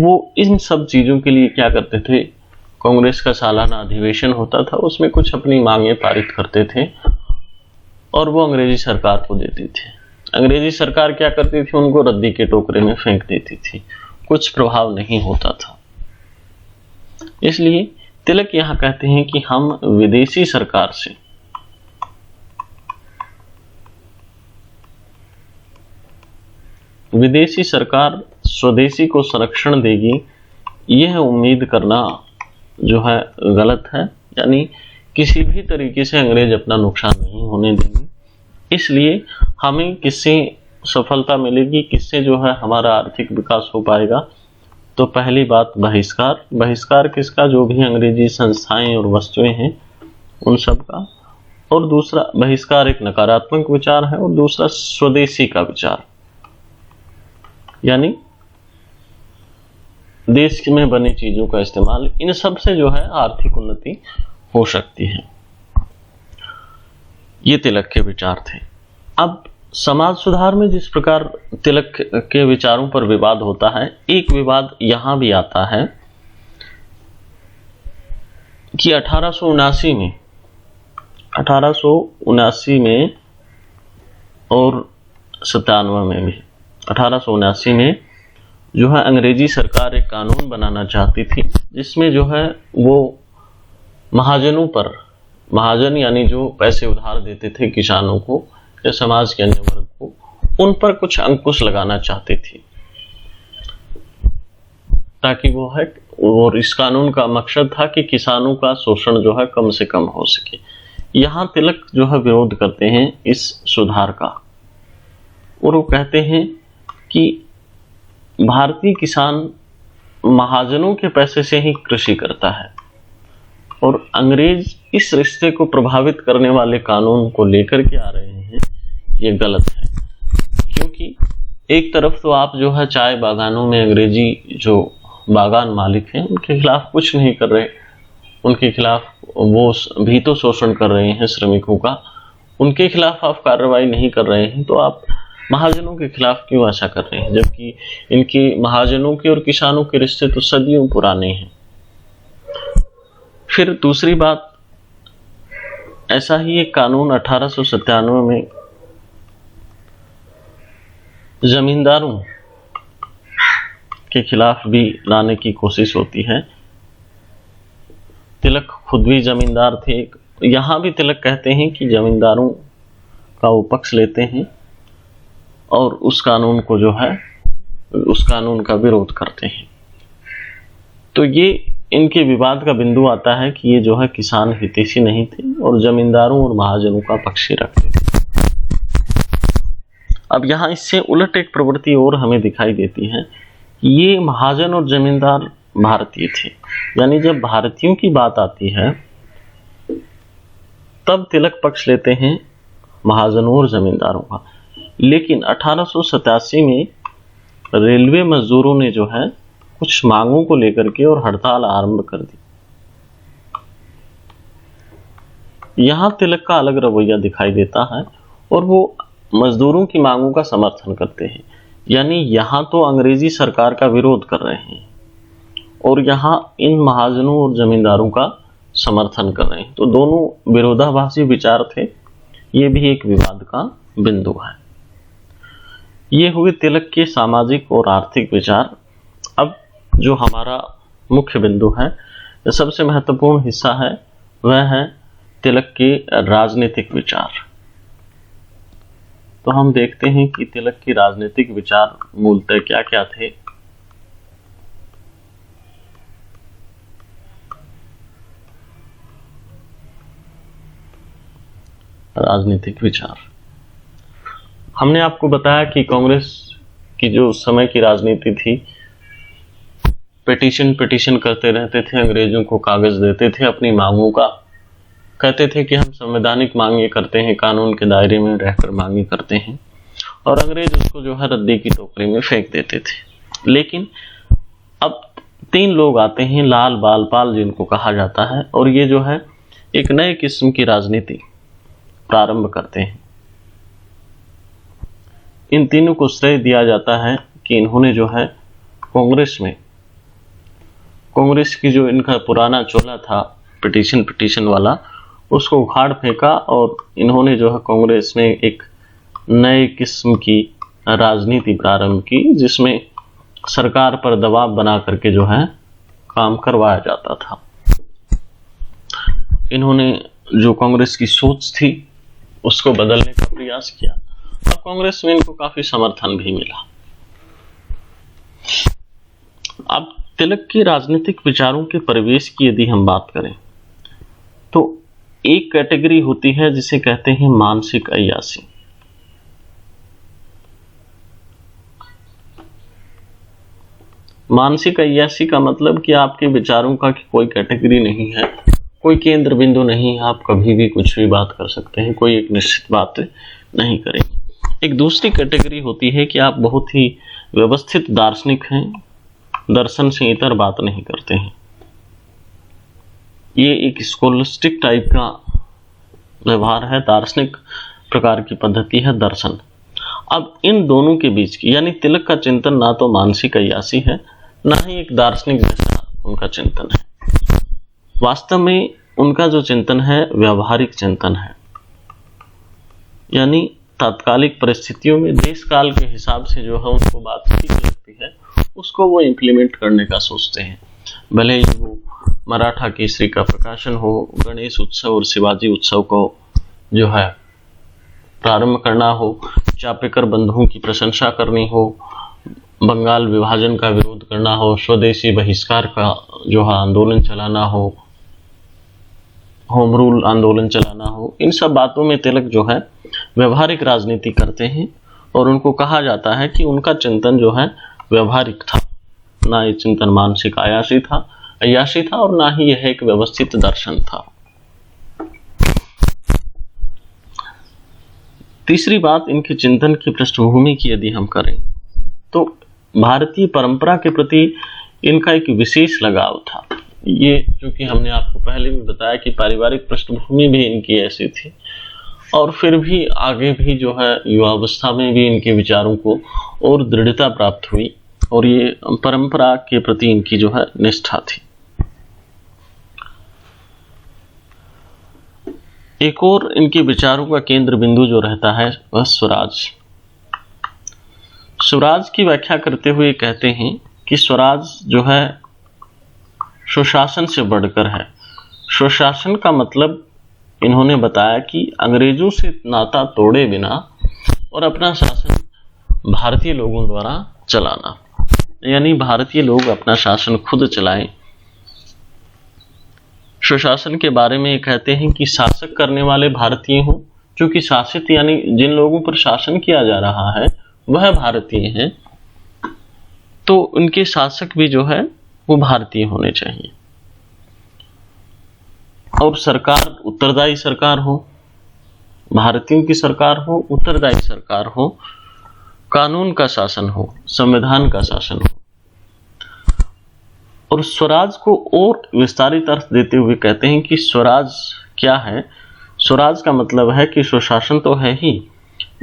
S1: वो इन सब चीजों के लिए क्या करते थे, कांग्रेस का सालाना अधिवेशन होता था, उसमें कुछ अपनी मांगें पारित करते थे और वो अंग्रेजी सरकार को देते थे। अंग्रेजी सरकार क्या करती थी, उनको रद्दी के टोकरे में फेंक देती थी, कुछ प्रभाव नहीं होता था। इसलिए तिलक यहां कहते हैं कि हम विदेशी सरकार से विदेशी सरकार स्वदेशी को संरक्षण देगी, यह उम्मीद करना जो है गलत है। यानी किसी भी तरीके से अंग्रेज अपना नुकसान नहीं होने देंगे। इसलिए हमें किससे सफलता मिलेगी, किससे जो है हमारा आर्थिक विकास हो पाएगा, तो पहली बात बहिष्कार। बहिष्कार किसका, जो भी अंग्रेजी संस्थाएं और वस्तुएं हैं उन सब का। और दूसरा बहिष्कार एक नकारात्मक विचार है, और दूसरा स्वदेशी का विचार, यानी देश में बनी चीजों का इस्तेमाल। इन सब से जो है आर्थिक उन्नति हो सकती है। ये तिलक के विचार थे। अब समाज सुधार में जिस प्रकार तिलक के विचारों पर विवाद होता है, एक विवाद यहां भी आता है कि 1879 में और 97 में भी, 1879 में जो है अंग्रेजी सरकार एक कानून बनाना चाहती थी, जिसमें जो है वो महाजनों पर, महाजन यानी जो पैसे उधार देते थे किसानों को या समाज के अन्य वर्ग को, उन पर कुछ अंकुश लगाना चाहती थी, ताकि वो है, और इस कानून का मकसद था कि किसानों का शोषण जो है कम से कम हो सके। यहाँ तिलक जो है विरोध करते हैं इस सुधार का, और वो कहते हैं कि भारतीय किसान महाजनों के पैसे से ही कृषि करता है, और अंग्रेज इस रिश्ते को प्रभावित करने वाले कानून को लेकर के आ रहे हैं, ये गलत है। क्योंकि एक तरफ तो आप जो है चाय बागानों में अंग्रेजी जो बागान मालिक हैं उनके खिलाफ कुछ नहीं कर रहे, उनके खिलाफ वो भी तो शोषण कर रहे हैं श्रमिकों का, उनके खिलाफ आप कार्रवाई नहीं कर रहे हैं, तो आप महाजनों के खिलाफ क्यों ऐसा कर रहे हैं, जबकि इनके महाजनों के और किसानों के रिश्ते तो सदियों पुराने हैं। फिर दूसरी बात, ऐसा ही एक कानून 1897 में जमींदारों के खिलाफ भी लाने की कोशिश होती है। तिलक खुद भी जमींदार थे। यहां भी तिलक कहते हैं कि जमींदारों का वो पक्ष लेते हैं और उस कानून को जो है, उस कानून का विरोध करते हैं। तो ये इनके विवाद का बिंदु आता है कि ये जो है किसान हितैषी नहीं थे और जमींदारों और महाजनों का पक्ष ही रखते थे। अब यहाँ इससे उलट एक प्रवृत्ति और हमें दिखाई देती है कि ये महाजन और जमींदार भारतीय थे, यानी जब भारतीयों की बात आती है तब तिलक पक्ष लेते हैं महाजनों और जमींदारों का। लेकिन 1887 में रेलवे मजदूरों ने जो है कुछ मांगों को लेकर के और हड़ताल आरंभ कर दी। यहां तिलक का अलग रवैया दिखाई देता है और वो मजदूरों की मांगों का समर्थन करते हैं। यानी यहां तो अंग्रेजी सरकार का विरोध कर रहे हैं और यहाँ इन महाजनों और जमींदारों का समर्थन कर रहे हैं। तो दोनों विरोधाभासी विचार थे, ये भी एक विवाद का बिंदु है। ये हुए तिलक के सामाजिक और आर्थिक विचार। अब जो हमारा मुख्य बिंदु है, सबसे महत्वपूर्ण हिस्सा है, वह है तिलक के राजनीतिक विचार। तो हम देखते हैं कि तिलक के राजनीतिक विचार मूलतः क्या क्या थे। राजनीतिक विचार, हमने आपको बताया कि कांग्रेस की जो उस समय की राजनीति थी, पिटीशन करते रहते थे, अंग्रेजों को कागज देते थे अपनी मांगों का, कहते थे कि हम संवैधानिक मांगे करते हैं, कानून के दायरे में रहकर मांगे करते हैं, और अंग्रेज उसको जो है रद्दी की टोकरी में फेंक देते थे। लेकिन अब 3 लोग आते हैं, लाल बाल पाल जिनको कहा जाता है, और ये जो है एक नए किस्म की राजनीति प्रारंभ करते हैं। इन तीनों को श्रेय दिया जाता है कि इन्होंने जो है कांग्रेस की जो इनका पुराना चोला था पिटीशन वाला, उसको उखाड़ फेंका, और इन्होंने जो है कांग्रेस में एक नए किस्म की राजनीति प्रारंभ की, जिसमें सरकार पर दबाव बना करके जो है काम करवाया जाता था। इन्होंने जो कांग्रेस की सोच थी उसको बदलने का प्रयास किया। अब कांग्रेस में इनको काफी समर्थन भी मिला। अब तिलक के राजनीतिक विचारों के परिवेश की यदि हम बात करें तो एक कैटेगरी होती है जिसे कहते हैं मानसिक अय्यासी। मानसिक अय्यासी का मतलब कि आपके विचारों का कोई कैटेगरी नहीं है, कोई केंद्र बिंदु नहीं है, आप कभी भी कुछ भी बात कर सकते हैं, कोई एक निश्चित बात नहीं करेंगे। एक दूसरी कैटेगरी होती है कि आप बहुत ही व्यवस्थित दार्शनिक हैं, दर्शन से इतर बात नहीं करते हैं। ये एक स्कॉलस्टिक टाइप का व्यवहार है, दार्शनिक प्रकार की पद्धति है दर्शन। अब इन दोनों के बीच की, यानी तिलक का चिंतन ना तो मानसिक अय्यासी है, ना ही एक दार्शनिक जैसा उनका चिंतन है। वास्तव में उनका जो चिंतन है व्यवहारिक चिंतन है, यानी तात्कालिक परिस्थितियों में देश काल के हिसाब से जो है उनको बात ठीक लगती है, उसको वो इम्प्लीमेंट करने का सोचते हैं। भले ही वो मराठा केसरी का प्रकाशन हो, गणेश उत्सव और शिवाजी उत्सव को जो है प्रारंभ करना हो, चापेकर बंधुओं की प्रशंसा करनी हो, बंगाल विभाजन का विरोध करना हो, स्वदेशी बहिष्कार का जो है आंदोलन चलाना हो, होम रूल आंदोलन चलाना हो, इन सब बातों में तिलक जो है व्यवहारिक राजनीति करते हैं। और उनको कहा जाता है कि उनका चिंतन जो है व्यवहारिक था, ना ये चिंतन मानसिक अय्यासी था और ना ही यह एक व्यवस्थित दर्शन था। तीसरी बात, इनके चिंतन की पृष्ठभूमि की यदि हम करें तो भारतीय परंपरा के प्रति इनका एक विशेष लगाव था। ये चूंकि हमने आपको पहले भी बताया कि पारिवारिक पृष्ठभूमि भी इनकी ऐसी थी, और फिर भी आगे भी जो है युवावस्था में भी इनके विचारों को और दृढ़ता प्राप्त हुई, और ये परंपरा के प्रति इनकी जो है निष्ठा थी। एक और इनके विचारों का केंद्र बिंदु जो रहता है वह स्वराज। स्वराज की व्याख्या करते हुए कहते हैं कि स्वराज जो है सुशासन से बढ़कर है। सुशासन का मतलब इन्होंने बताया कि अंग्रेजों से नाता तोड़े बिना और अपना शासन भारतीय लोगों द्वारा चलाना, यानी भारतीय लोग अपना शासन खुद चलाएं। सुशासन के बारे में ये कहते हैं कि शासक करने वाले भारतीय हों, क्योंकि शासित यानी जिन लोगों पर शासन किया जा रहा है वह भारतीय हैं, तो उनके शासक भी जो है वो भारतीय होने चाहिए। और सरकार उत्तरदायी सरकार हो, भारतीयों की सरकार हो, उत्तरदायी सरकार हो, कानून का शासन हो, संविधान का शासन हो। और स्वराज को और विस्तारित अर्थ देते हुए कहते हैं कि स्वराज क्या है। स्वराज का मतलब है कि सुशासन तो है ही,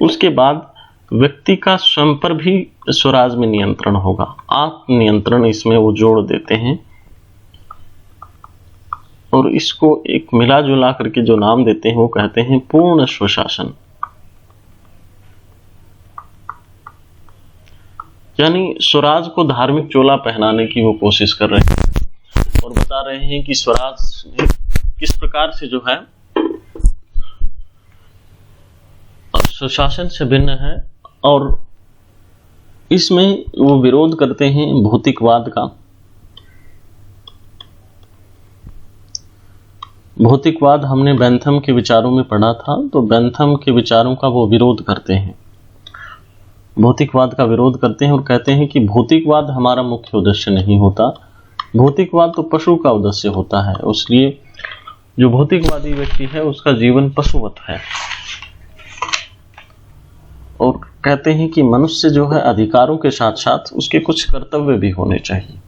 S1: उसके बाद व्यक्ति का स्वयं पर भी स्वराज में नियंत्रण होगा। आत्मनियंत्रण इसमें वो जोड़ देते हैं और इसको एक मिला जुला करके जो नाम देते हैं वो कहते हैं पूर्ण स्वशासन। यानी स्वराज को धार्मिक चोला पहनाने की वो कोशिश कर रहे हैं और बता रहे हैं कि स्वराज किस प्रकार से जो है स्वशासन से भिन्न है, और इसमें वो विरोध करते हैं भौतिकवाद का। भौतिकवाद हमने बेंथम के विचारों में पढ़ा था, तो बेंथम के विचारों का वो विरोध करते हैं, भौतिकवाद का विरोध करते हैं और कहते हैं कि भौतिकवाद हमारा मुख्य उद्देश्य नहीं होता, भौतिकवाद तो पशु का उद्देश्य होता है, इसलिए जो भौतिकवादी व्यक्ति है उसका जीवन पशुवत है। और कहते हैं कि मनुष्य जो है अधिकारों के साथ साथ उसके कुछ कर्तव्य भी होने चाहिए।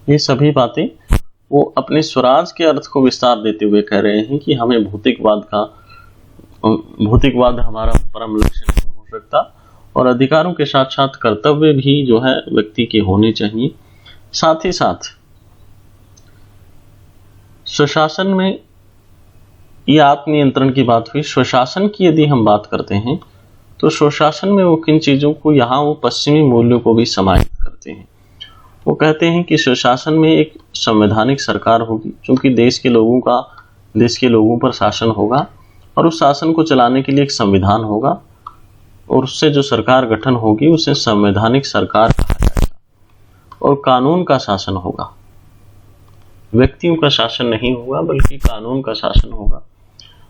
S1: ये सभी बातें वो अपने स्वराज के अर्थ को विस्तार देते हुए कह रहे हैं कि हमें भौतिकवाद हमारा परम लक्ष्य नहीं हो सकता, और अधिकारों के साथ साथ कर्तव्य भी जो है व्यक्ति के होने चाहिए। साथ ही साथ स्वशासन में, यह आत्मनियंत्रण की बात हुई, स्वशासन की यदि हम बात करते हैं तो स्वशासन में वो किन चीजों को, यहाँ वो पश्चिमी मूल्यों को भी समाहित करते हैं। वो कहते हैं कि स्वशासन में एक संवैधानिक सरकार होगी, क्योंकि देश के लोगों पर शासन होगा, और उस शासन को चलाने के लिए एक संविधान होगा, और उससे जो सरकार गठन होगी उसे संवैधानिक सरकार कहा जाएगा, और कानून का शासन होगा, व्यक्तियों का शासन नहीं होगा बल्कि कानून का शासन होगा।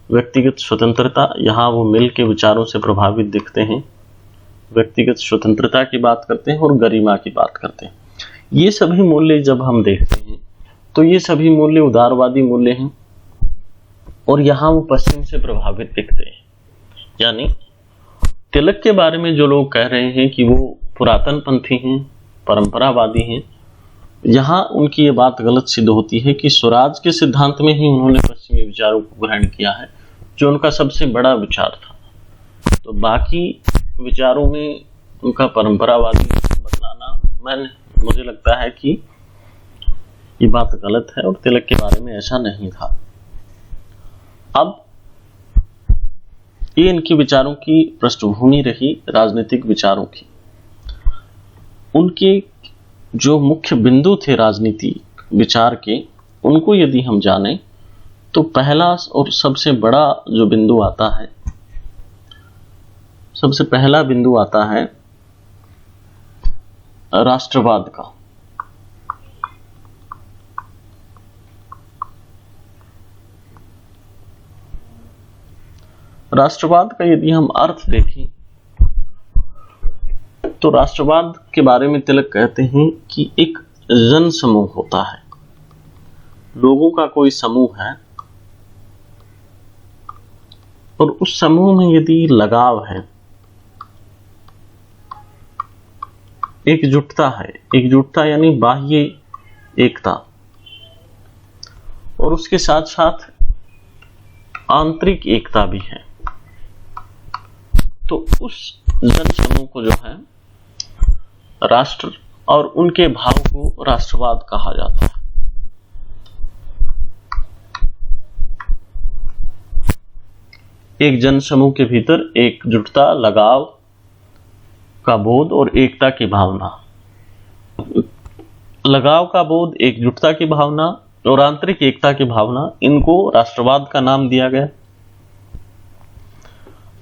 S1: व्यक्तिगत स्वतंत्रता, यहाँ वो मिल के विचारों से प्रभावित दिखते हैं, व्यक्तिगत स्वतंत्रता की बात करते हैं और गरिमा की बात करते हैं। ये सभी मूल्य जब हम देखते हैं तो ये सभी मूल्य उदारवादी मूल्य हैं, और यहाँ वो पश्चिम से प्रभावित दिखते हैं। यानी तिलक के बारे में जो लोग कह रहे हैं कि वो पुरातन पंथी हैं, परंपरावादी हैं, यहाँ उनकी ये बात गलत सिद्ध होती है कि स्वराज के सिद्धांत में ही उन्होंने पश्चिमी विचारों को ग्रहण किया है, जो उनका सबसे बड़ा विचार था। तो बाकी विचारों में उनका परंपरावादी बतलाना, मुझे लगता है कि ये बात गलत है, और तिलक के बारे में ऐसा नहीं था। अब ये इनके विचारों की पृष्ठभूमि रही राजनीतिक विचारों की। उनके जो मुख्य बिंदु थे राजनीति विचार के, उनको यदि हम जानें तो पहला और सबसे बड़ा जो बिंदु आता है, सबसे पहला बिंदु आता है राष्ट्रवाद का। राष्ट्रवाद का यदि हम अर्थ देखें तो राष्ट्रवाद के बारे में तिलक कहते हैं कि एक जन समूह होता है, लोगों का कोई समूह है, और उस समूह में यदि लगाव है, एकजुटता है, एकजुटता यानी बाह्य एकता, और उसके साथ साथ आंतरिक एकता भी है, तो उस जन समूह को जो है राष्ट्र और उनके भाव को राष्ट्रवाद कहा जाता है। एक जन समूह के भीतर एकजुटता, लगाव का बोध और एकता की भावना, लगाव का बोध, एकजुटता की भावना और आंतरिक एकता की भावना, इनको राष्ट्रवाद का नाम दिया गया।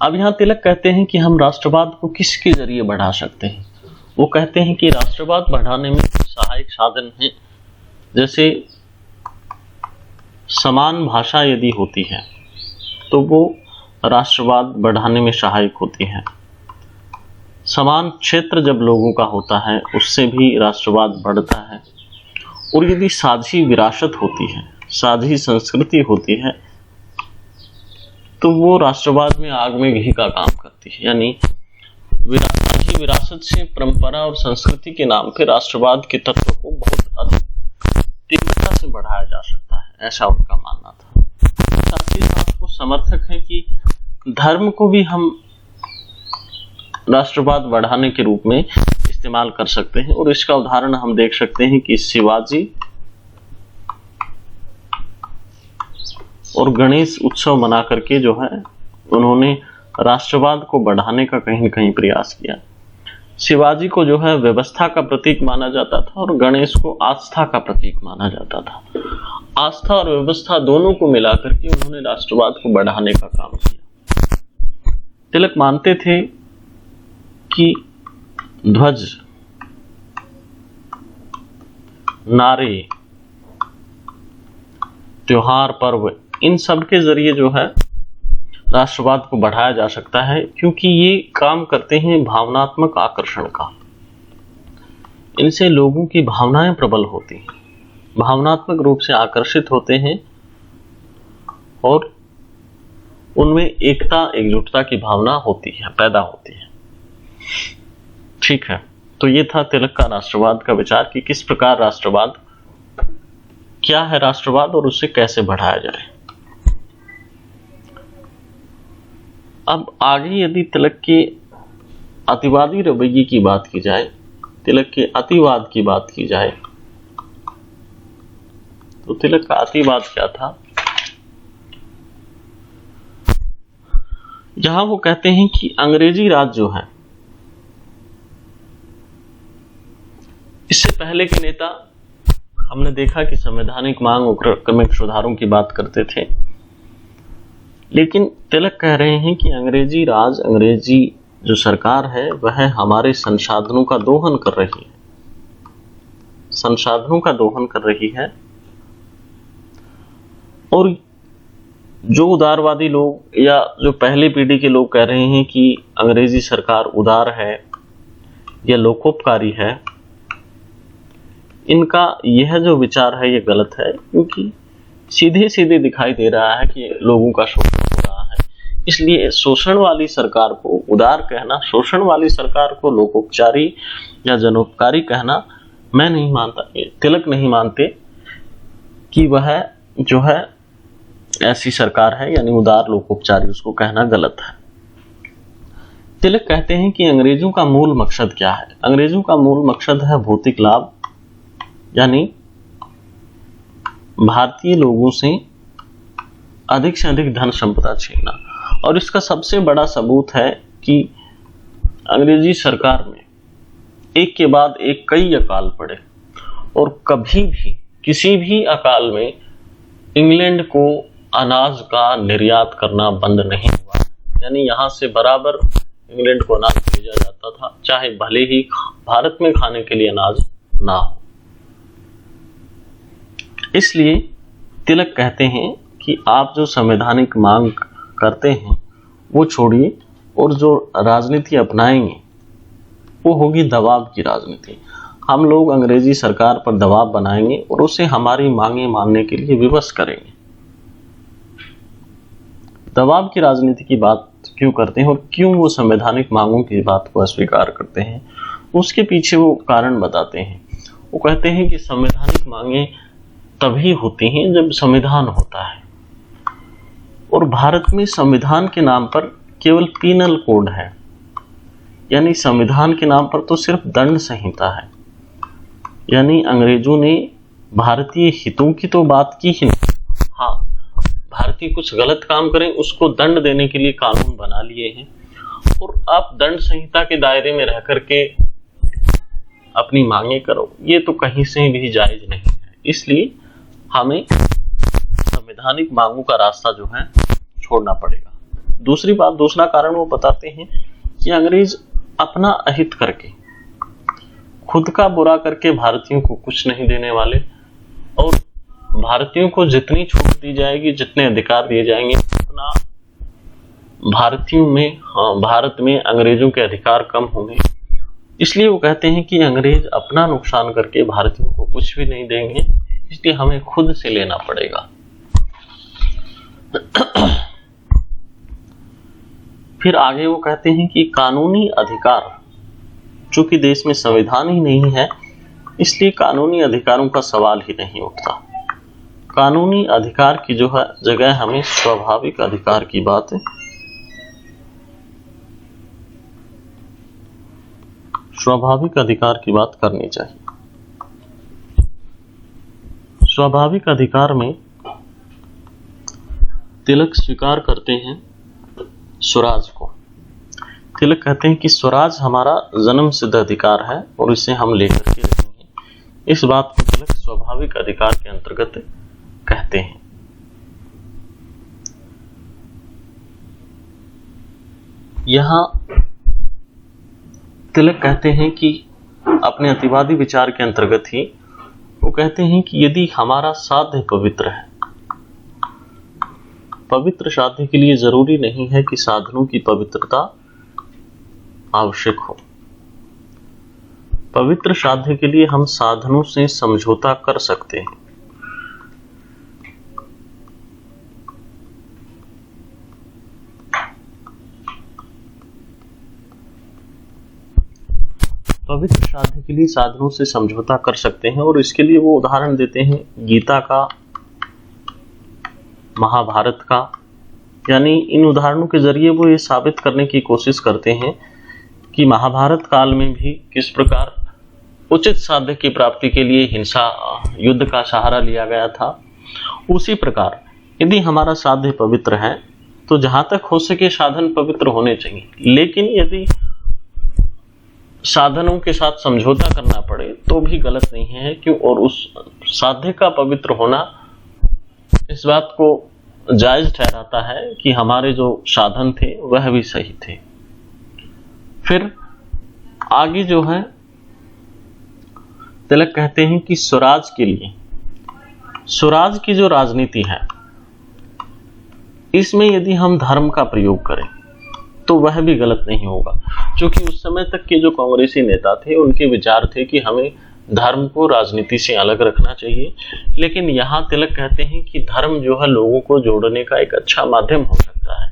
S1: अब यहां तिलक कहते हैं कि हम राष्ट्रवाद को किसके जरिए बढ़ा सकते हैं। वो कहते हैं कि राष्ट्रवाद बढ़ाने में सहायक साधन है, जैसे समान भाषा यदि होती है तो वो राष्ट्रवाद बढ़ाने में सहायक होती है। समान क्षेत्र जब लोगों का होता है उससे भी राष्ट्रवाद बढ़ता है। और यदि साझी विरासत होती है, साझी संस्कृति होती है, तो वो राष्ट्रवाद में आग में घी का काम करती है। यानी साझी विरासत से परंपरा और संस्कृति के नाम पे राष्ट्रवाद के तत्व को बहुत अधिक तीव्रता से बढ़ाया जा सकता है, ऐसा उनका मानना था। साथ ही साथ वो समर्थक है कि धर्म को भी हम राष्ट्रवाद बढ़ाने के रूप में इस्तेमाल कर सकते हैं। और इसका उदाहरण हम देख सकते हैं कि शिवाजी और गणेश उत्सव मना करके जो है उन्होंने राष्ट्रवाद को बढ़ाने का कहीं न कहीं प्रयास किया। शिवाजी को जो है व्यवस्था का प्रतीक माना जाता था और गणेश को आस्था का प्रतीक माना जाता था। आस्था और व्यवस्था दोनों को मिलाकर के उन्होंने राष्ट्रवाद को बढ़ाने का काम किया। तिलक मानते थे कि ध्वज, नारे, त्योहार, पर्व, इन सब के जरिए जो है राष्ट्रवाद को बढ़ाया जा सकता है, क्योंकि ये काम करते हैं भावनात्मक आकर्षण का। इनसे लोगों की भावनाएं प्रबल होती हैं, भावनात्मक रूप से आकर्षित होते हैं और उनमें एकता, एकजुटता की भावना होती है, पैदा होती है। ठीक है, तो ये था तिलक का राष्ट्रवाद का विचार कि किस प्रकार राष्ट्रवाद, क्या है राष्ट्रवाद और उसे कैसे बढ़ाया जाए। अब आगे यदि तिलक के अतिवादी रवैये की बात की जाए, तिलक के अतिवाद की बात की जाए, तो तिलक का अतिवाद क्या था? जहां वो कहते हैं कि अंग्रेजी राज जो है, इससे पहले के नेता हमने देखा कि संवैधानिक मांग और क्रमिक सुधारों की बात करते थे, लेकिन तिलक कह रहे हैं कि अंग्रेजी राज, अंग्रेजी जो सरकार है वह हमारे संसाधनों का दोहन कर रही है, संसाधनों का दोहन कर रही है। और जो उदारवादी लोग या जो पहली पीढ़ी के लोग कह रहे हैं कि अंग्रेजी सरकार उदार है या लोकोपकारी है, इनका यह जो विचार है ये गलत है, क्योंकि सीधे सीधे दिखाई दे रहा है कि लोगों का शोषण हो रहा है। इसलिए शोषण वाली सरकार को उदार कहना, शोषण वाली सरकार को लोकोपचारी या जनोपकारी कहना मैं नहीं मानता, तिलक नहीं मानते कि वह जो है ऐसी सरकार है, यानी उदार लोकोपचारी, उसको कहना गलत है। तिलक कहते हैं कि अंग्रेजों का मूल मकसद क्या है? अंग्रेजों का मूल मकसद है भौतिक लाभ, यानी भारतीय लोगों से अधिक धन संपदा छीनना। और इसका सबसे बड़ा सबूत है कि अंग्रेजी सरकार में एक के बाद एक कई अकाल पड़े और कभी भी किसी भी अकाल में इंग्लैंड को अनाज का निर्यात करना बंद नहीं हुआ, यानी यहां से बराबर इंग्लैंड को अनाज भेजा जाता था, चाहे भले ही भारत में खाने के लिए अनाज ना हो। इसलिए तिलक कहते हैं कि आप जो संवैधानिक मांग करते हैं वो छोड़िए और जो राजनीति अपनाएंगे वो होगी दबाव की राजनीति। हम लोग अंग्रेजी सरकार पर दबाव बनाएंगे और उसे हमारी मांगे मानने के लिए विवश करेंगे। दबाव की राजनीति की बात क्यों करते हैं और क्यों वो संवैधानिक मांगों की बात को अस्वीकार करते हैं, उसके पीछे वो कारण बताते हैं। वो कहते हैं कि संवैधानिक मांगे तभी होती हैं जब संविधान होता है, और भारत में संविधान के नाम पर केवल पीनल कोड है, यानी संविधान के नाम पर तो सिर्फ दंड संहिता है। यानी अंग्रेजों ने भारतीय हितों की तो बात की ही नहीं, हाँ, भारतीय कुछ गलत काम करें उसको दंड देने के लिए कानून बना लिए हैं, और आप दंड संहिता के दायरे में रह करके अपनी मांगे करो, ये तो कहीं से भी जायज नहीं है। इसलिए हमें संवैधानिक मांगों का रास्ता जो है छोड़ना पड़ेगा। दूसरी बात, दूसरा कारण वो बताते हैं कि अंग्रेज अपना अहित करके, खुद का बुरा करके भारतीयों को कुछ नहीं देने वाले, और भारतीयों को जितनी छूट दी जाएगी, जितने अधिकार दिए जाएंगे, उतना भारतीयों में, भारत में अंग्रेजों के अधिकार कम होंगे। इसलिए वो कहते हैं कि अंग्रेज अपना नुकसान करके भारतीयों को कुछ भी नहीं देंगे, इसलिए हमें खुद से लेना पड़ेगा। फिर आगे वो कहते हैं कि कानूनी अधिकार, चूंकि देश में संविधान ही नहीं है, इसलिए कानूनी अधिकारों का सवाल ही नहीं उठता। कानूनी अधिकार की जो है जगह हमें स्वाभाविक अधिकार की बात है, स्वाभाविक अधिकार की बात करनी चाहिए। स्वाभाविक अधिकार में तिलक स्वीकार करते हैं स्वराज को। तिलक कहते हैं कि स्वराज हमारा जन्म सिद्ध अधिकार है और इसे हम लेकर के रहेंगे। इस बात को तिलक स्वाभाविक अधिकार के अंतर्गत कहते हैं। यहां तिलक कहते हैं कि अपने अतिवादी विचार के अंतर्गत ही वो कहते हैं कि यदि हमारा साध्य पवित्र है, पवित्र साध्य के लिए जरूरी नहीं है कि साधनों की पवित्रता आवश्यक हो। पवित्र साध्य के लिए हम साधनों से समझौता कर सकते हैं। पवित्र साध्य के लिए साधनों से समझौता कर सकते हैं और इसके लिए वो उदाहरण देते हैं गीता का, महाभारत का। यानी इन उदाहरणों के जरिए वो ये साबित करने की कोशिश करते हैं कि महाभारत काल में भी किस प्रकार उचित साध्य की प्राप्ति के लिए हिंसा, युद्ध का सहारा लिया गया था। उसी प्रकार यदि हमारा साध्य पवित्र है तो जहां तक हो सके साधन पवित्र होने चाहिए, लेकिन यदि साधनों के साथ समझौता करना पड़े तो भी गलत नहीं है क्यों, और उस साध्य का पवित्र होना इस बात को जायज ठहराता है कि हमारे जो साधन थे वह भी सही थे। फिर आगे जो है तिलक कहते हैं कि स्वराज के लिए, स्वराज की जो राजनीति है इसमें यदि हम धर्म का प्रयोग करें तो वह भी गलत नहीं होगा, क्योंकि उस समय तक के जो कांग्रेसी नेता थे उनके विचार थे कि हमें धर्म को राजनीति से अलग रखना चाहिए। लेकिन यहाँ तिलक कहते हैं कि धर्म जो है लोगों को जोड़ने का एक अच्छा माध्यम हो सकता है।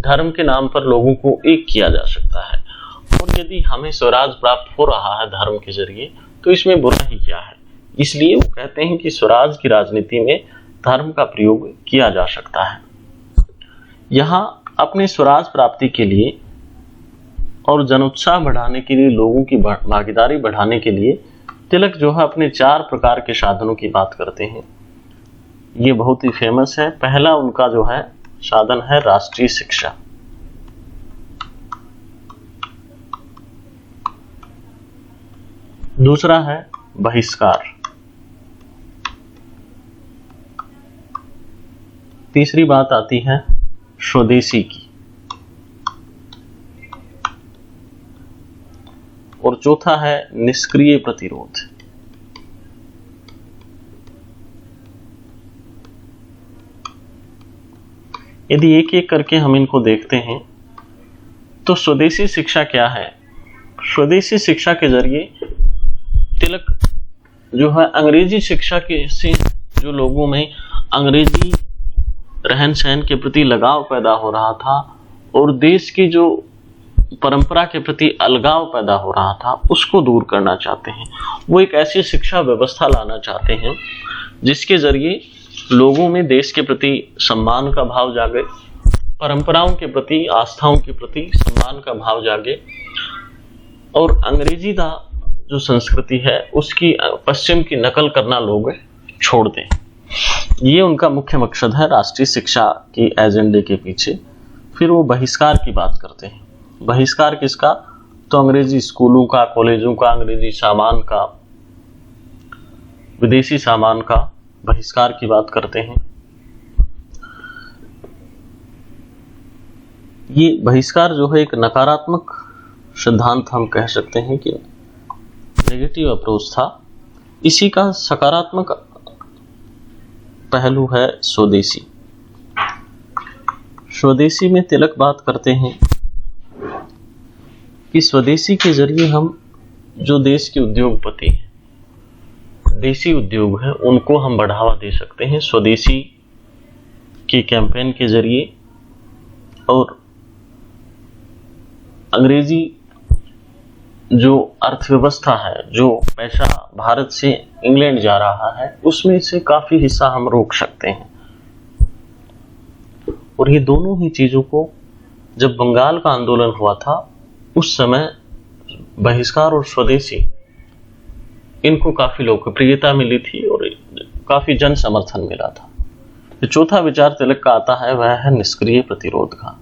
S1: धर्म के नाम पर लोगों को एक किया जा सकता है, और यदि हमें स्वराज प्राप्त हो रहा है धर्म के जरिए तो इसमें बुरा ही क्या है। इसलिए वो कहते हैं कि स्वराज की राजनीति में धर्म का प्रयोग किया जा सकता है। यहाँ अपने स्वराज प्राप्ति के लिए और जनोत्साह बढ़ाने के लिए, लोगों की भागीदारी बढ़ाने के लिए तिलक जो है अपने 4 प्रकार के साधनों की बात करते हैं। ये बहुत ही फेमस है। पहला उनका जो है साधन है राष्ट्रीय शिक्षा। दूसरा है बहिष्कार। तीसरी बात आती है स्वदेशी की, और चौथा है निष्क्रिय प्रतिरोध। यदि एक एक करके हम इनको देखते हैं तो स्वदेशी शिक्षा क्या है। स्वदेशी शिक्षा के जरिए तिलक जो है अंग्रेजी शिक्षा के से जो लोगों में अंग्रेजी रहन सहन के प्रति लगाव पैदा हो रहा था और देश की जो परंपरा के प्रति अलगाव पैदा हो रहा था उसको दूर करना चाहते हैं। वो एक ऐसी शिक्षा व्यवस्था लाना चाहते हैं जिसके जरिए लोगों में देश के प्रति सम्मान का भाव जागे, परंपराओं के प्रति, आस्थाओं के प्रति सम्मान का भाव जागे, और अंग्रेजी का जो संस्कृति है उसकी पश्चिम की नकल करना लोग छोड़ दें। ये उनका मुख्य मकसद है राष्ट्रीय शिक्षा की एजेंडे के पीछे। फिर वो बहिष्कार की बात करते हैं। बहिष्कार किसका? तो अंग्रेजी स्कूलों का, कॉलेजों का, अंग्रेजी सामान का, विदेशी सामान का बहिष्कार की बात करते हैं। ये बहिष्कार जो है एक नकारात्मक सिद्धांत हम कह सकते हैं कि नेगेटिव अप्रोच था। इसी का सकारात्मक पहलू है स्वदेशी। स्वदेशी में तिलक बात करते हैं कि स्वदेशी के जरिए हम जो देश के उद्योगपति हैं, देसी उद्योग हैं, उनको हम बढ़ावा दे सकते हैं स्वदेशी के कैंपेन के जरिए। और अंग्रेजी जो अर्थव्यवस्था है, जो पैसा भारत से इंग्लैंड जा रहा है, उसमें से काफी हिस्सा हम रोक सकते हैं। और ये दोनों ही चीजों को जब बंगाल का आंदोलन हुआ था उस समय बहिष्कार और स्वदेशी इनको काफी लोकप्रियता मिली थी और काफी जन समर्थन मिला था। जो चौथा विचार तिलक का आता है वह है निष्क्रिय प्रतिरोध का।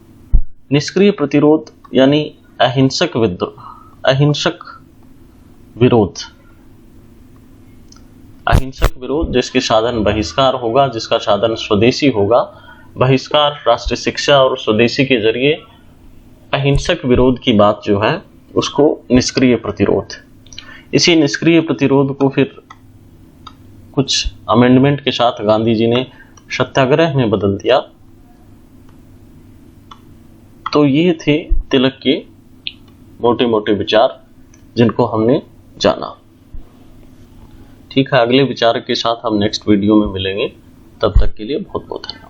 S1: निष्क्रिय प्रतिरोध यानी अहिंसक विरोध, अहिंसक विरोध जिसके साधन बहिष्कार होगा, जिसका साधन स्वदेशी होगा। बहिष्कार, राष्ट्रीय शिक्षा और स्वदेशी के जरिए अहिंसक विरोध की बात जो है उसको निष्क्रिय प्रतिरोध। इसी निष्क्रिय प्रतिरोध को फिर कुछ अमेंडमेंट के साथ गांधी जी ने सत्याग्रह में बदल दिया। तो ये थे तिलक के मोटे मोटे विचार जिनको हमने जाना। ठीक है, अगले विचार के साथ हम नेक्स्ट वीडियो में मिलेंगे। तब तक के लिए बहुत बहुत धन्यवाद।